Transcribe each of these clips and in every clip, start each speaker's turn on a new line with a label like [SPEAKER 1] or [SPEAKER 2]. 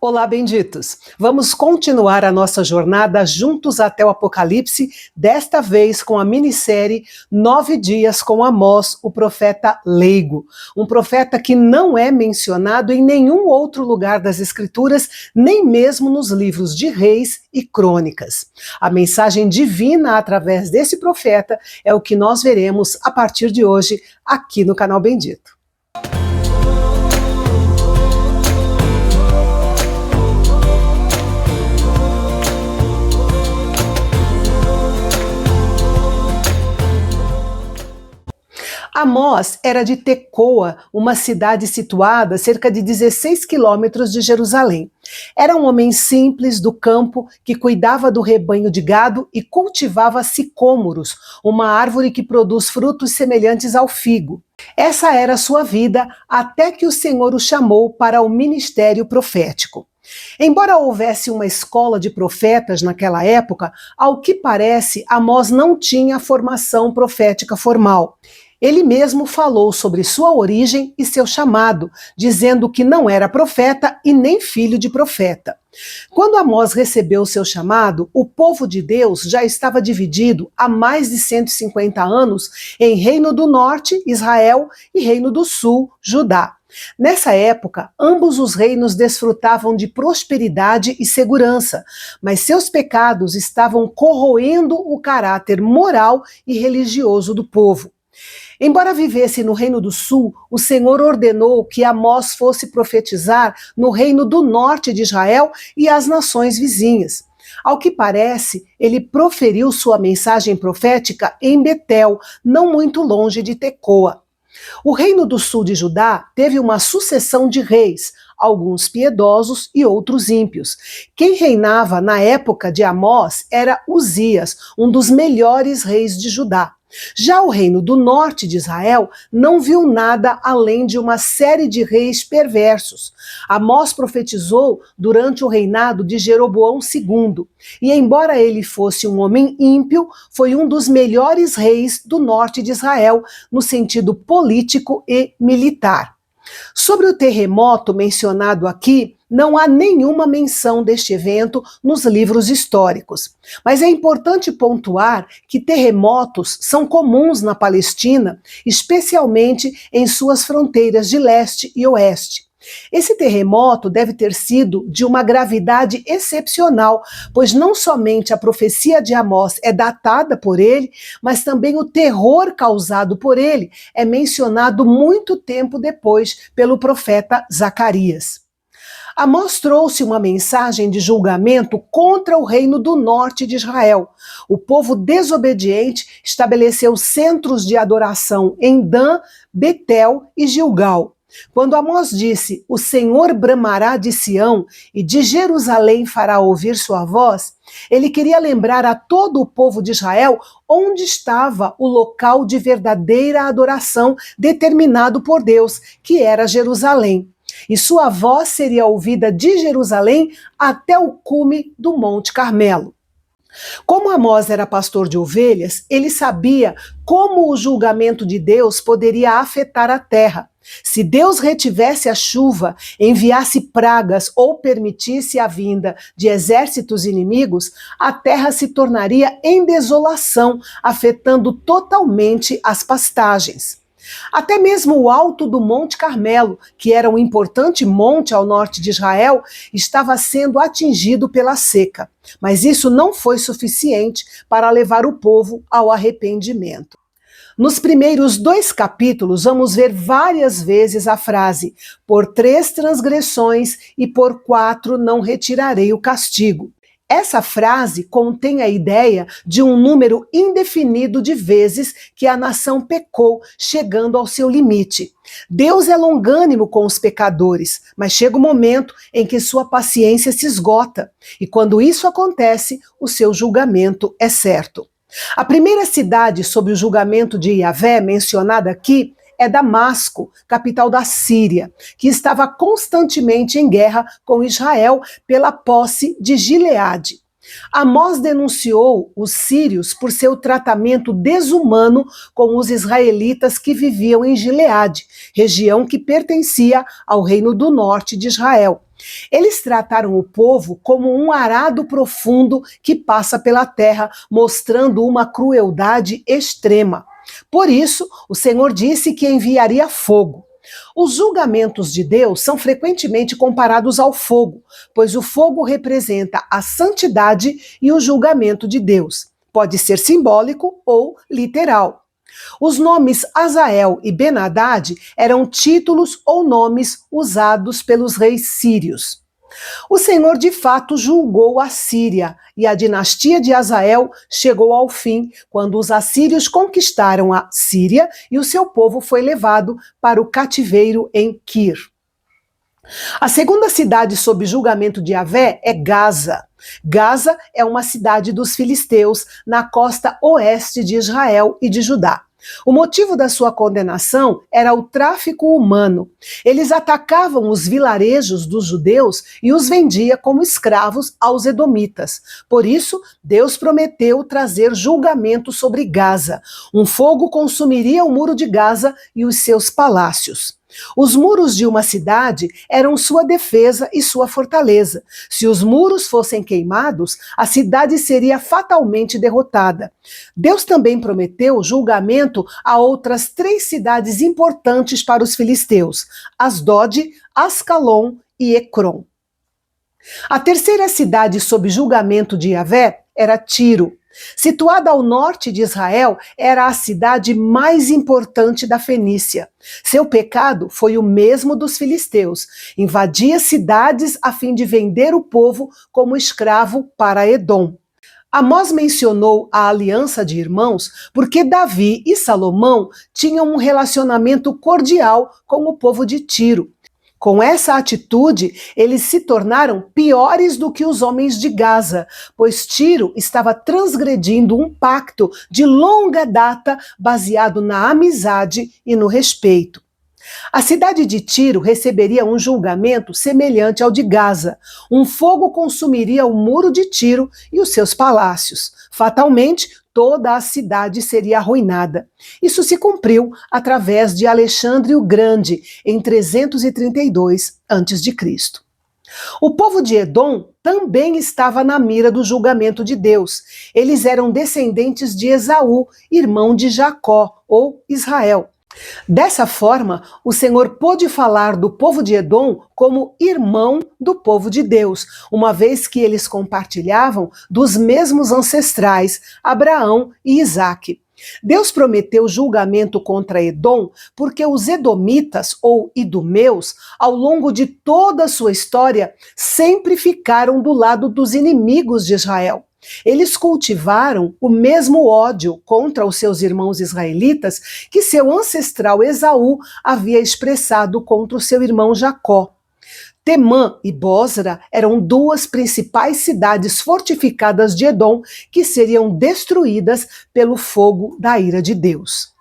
[SPEAKER 1] Olá, benditos! Vamos continuar a nossa jornada juntos até o Apocalipse, desta vez com a minissérie 9 Dias com Amós, o profeta leigo. Um profeta que não é mencionado em nenhum outro lugar das Escrituras, nem mesmo nos livros de Reis e Crônicas. A mensagem divina através desse profeta é o que nós veremos a partir de hoje aqui no canal Bendito. Amós era de Tecoa, uma cidade situada a cerca de 16 quilômetros de Jerusalém. Era um homem simples do campo que cuidava do rebanho de gado e cultivava sicômoros, uma árvore que produz frutos semelhantes ao figo. Essa era a sua vida até que o Senhor o chamou para o ministério profético. Embora houvesse uma escola de profetas naquela época, ao que parece, Amós não tinha formação profética formal. Ele mesmo falou sobre sua origem e seu chamado, dizendo que não era profeta e nem filho de profeta. Quando Amós recebeu seu chamado, o povo de Deus já estava dividido há mais de 150 anos em Reino do Norte, Israel, e Reino do Sul, Judá. Nessa época, ambos os reinos desfrutavam de prosperidade e segurança, mas seus pecados estavam corroendo o caráter moral e religioso do povo. Embora vivesse no Reino do Sul, o Senhor ordenou que Amós fosse profetizar no Reino do Norte de Israel e as nações vizinhas. Ao que parece, ele proferiu sua mensagem profética em Betel, não muito longe de Tecoa. O Reino do Sul de Judá teve uma sucessão de reis, alguns piedosos e outros ímpios. Quem reinava na época de Amós era Uzias, um dos melhores reis de Judá. Já o reino do norte de Israel não viu nada além de uma série de reis perversos. Amós profetizou durante o reinado de Jeroboão II, e embora ele fosse um homem ímpio, foi um dos melhores reis do norte de Israel, no sentido político e militar. Sobre o terremoto mencionado aqui, não há nenhuma menção deste evento nos livros históricos. Mas é importante pontuar que terremotos são comuns na Palestina, especialmente em suas fronteiras de leste e oeste. Esse terremoto deve ter sido de uma gravidade excepcional, pois não somente a profecia de Amós é datada por ele, mas também o terror causado por ele é mencionado muito tempo depois pelo profeta Zacarias. Amós trouxe uma mensagem de julgamento contra o reino do norte de Israel. O povo desobediente estabeleceu centros de adoração em Dan, Betel e Gilgal. Quando Amós disse, o Senhor bramará de Sião e de Jerusalém fará ouvir sua voz, ele queria lembrar a todo o povo de Israel onde estava o local de verdadeira adoração determinado por Deus, que era Jerusalém. E sua voz seria ouvida de Jerusalém até o cume do Monte Carmelo. Como Amós era pastor de ovelhas, ele sabia como o julgamento de Deus poderia afetar a terra. Se Deus retivesse a chuva, enviasse pragas ou permitisse a vinda de exércitos inimigos, a terra se tornaria em desolação, afetando totalmente as pastagens. Até mesmo o alto do Monte Carmelo, que era um importante monte ao norte de Israel, estava sendo atingido pela seca. Mas isso não foi suficiente para levar o povo ao arrependimento. Nos primeiros 2 capítulos, vamos ver várias vezes a frase: por 3 transgressões e por 4 não retirarei o castigo. Essa frase contém a ideia de um número indefinido de vezes que a nação pecou, chegando ao seu limite. Deus é longânimo com os pecadores, mas chega o momento em que sua paciência se esgota. E quando isso acontece, o seu julgamento é certo. A primeira cidade sob o julgamento de Yahvé, mencionada aqui, é Damasco, capital da Síria, que estava constantemente em guerra com Israel pela posse de Gileade. Amós denunciou os sírios por seu tratamento desumano com os israelitas que viviam em Gileade, região que pertencia ao Reino do Norte de Israel. Eles trataram o povo como um arado profundo que passa pela terra, mostrando uma crueldade extrema. Por isso, o Senhor disse que enviaria fogo. Os julgamentos de Deus são frequentemente comparados ao fogo, pois o fogo representa a santidade e o julgamento de Deus. Pode ser simbólico ou literal. Os nomes Azael e Ben-Hadad eram títulos ou nomes usados pelos reis sírios. O Senhor de fato julgou a Síria e a dinastia de Azael chegou ao fim quando os assírios conquistaram a Síria e o seu povo foi levado para o cativeiro em Quir. A segunda cidade sob julgamento de Yahvé é Gaza. Gaza é uma cidade dos filisteus na costa oeste de Israel e de Judá. O motivo da sua condenação era o tráfico humano. Eles atacavam os vilarejos dos judeus e os vendia como escravos aos edomitas. Por isso, Deus prometeu trazer julgamento sobre Gaza. Um fogo consumiria o muro de Gaza e os seus palácios. Os muros de uma cidade eram sua defesa e sua fortaleza. Se os muros fossem queimados, a cidade seria fatalmente derrotada. Deus também prometeu julgamento a outras 3 cidades importantes para os filisteus: Asdod, Ascalon e Ecrom. A terceira cidade sob julgamento de Yahvé era Tiro. Situada ao norte de Israel, era a cidade mais importante da Fenícia. Seu pecado foi o mesmo dos filisteus. Invadia cidades a fim de vender o povo como escravo para Edom. Amós mencionou a aliança de irmãos porque Davi e Salomão tinham um relacionamento cordial com o povo de Tiro. Com essa atitude, eles se tornaram piores do que os homens de Gaza, pois Tiro estava transgredindo um pacto de longa data baseado na amizade e no respeito. A cidade de Tiro receberia um julgamento semelhante ao de Gaza. Um fogo consumiria o muro de Tiro e os seus palácios. Fatalmente, toda a cidade seria arruinada. Isso se cumpriu através de Alexandre o Grande, em 332 a.C. O povo de Edom também estava na mira do julgamento de Deus. Eles eram descendentes de Esaú, irmão de Jacó, ou Israel. Dessa forma, o Senhor pôde falar do povo de Edom como irmão do povo de Deus, uma vez que eles compartilhavam dos mesmos ancestrais, Abraão e Isaque. Deus prometeu julgamento contra Edom porque os edomitas, ou idumeus, ao longo de toda a sua história, sempre ficaram do lado dos inimigos de Israel. Eles cultivaram o mesmo ódio contra os seus irmãos israelitas que seu ancestral Esaú havia expressado contra o seu irmão Jacó. Temã e Bosra eram 2 principais cidades fortificadas de Edom que seriam destruídas pelo fogo da ira de Deus.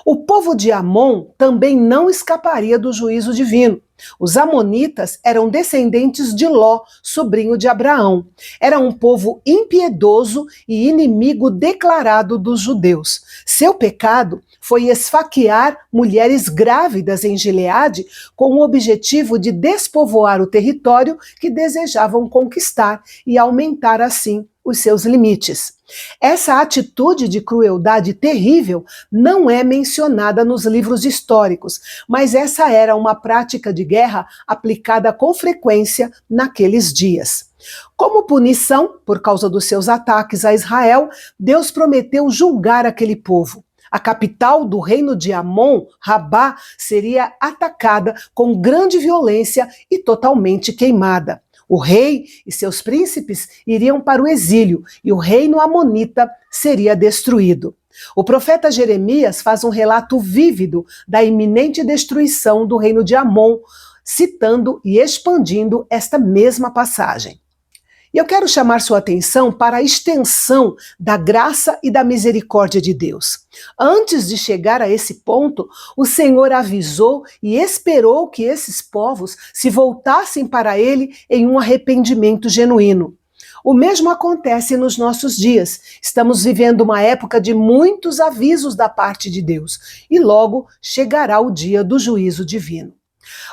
[SPEAKER 1] O povo de Amon também não escaparia do juízo divino. Os amonitas eram descendentes de Ló, sobrinho de Abraão. Era um povo impiedoso e inimigo declarado dos judeus. Seu pecado foi esfaquear mulheres grávidas em Gileade com o objetivo de despovoar o território que desejavam conquistar e aumentar assim os seus limites. Essa atitude de crueldade terrível não é mencionada nos livros históricos, mas essa era uma prática de guerra aplicada com frequência naqueles dias. Como punição por causa dos seus ataques a Israel, Deus prometeu julgar aquele povo. A capital do reino de Amon, Rabá, seria atacada com grande violência e totalmente queimada. O rei e seus príncipes iriam para o exílio e o reino amonita seria destruído. O profeta Jeremias faz um relato vívido da iminente destruição do reino de Amon, citando e expandindo esta mesma passagem. E eu quero chamar sua atenção para a extensão da graça e da misericórdia de Deus. Antes de chegar a esse ponto, o Senhor avisou e esperou que esses povos se voltassem para Ele em um arrependimento genuíno. O mesmo acontece nos nossos dias. Estamos vivendo uma época de muitos avisos da parte de Deus e logo chegará o dia do juízo divino.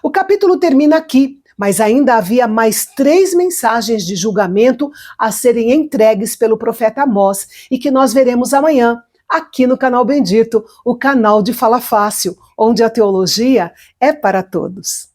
[SPEAKER 1] O capítulo termina aqui. Mas ainda havia mais 3 mensagens de julgamento a serem entregues pelo profeta Amós e que nós veremos amanhã, aqui no Canal Bendito, o canal de Fala Fácil, onde a teologia é para todos.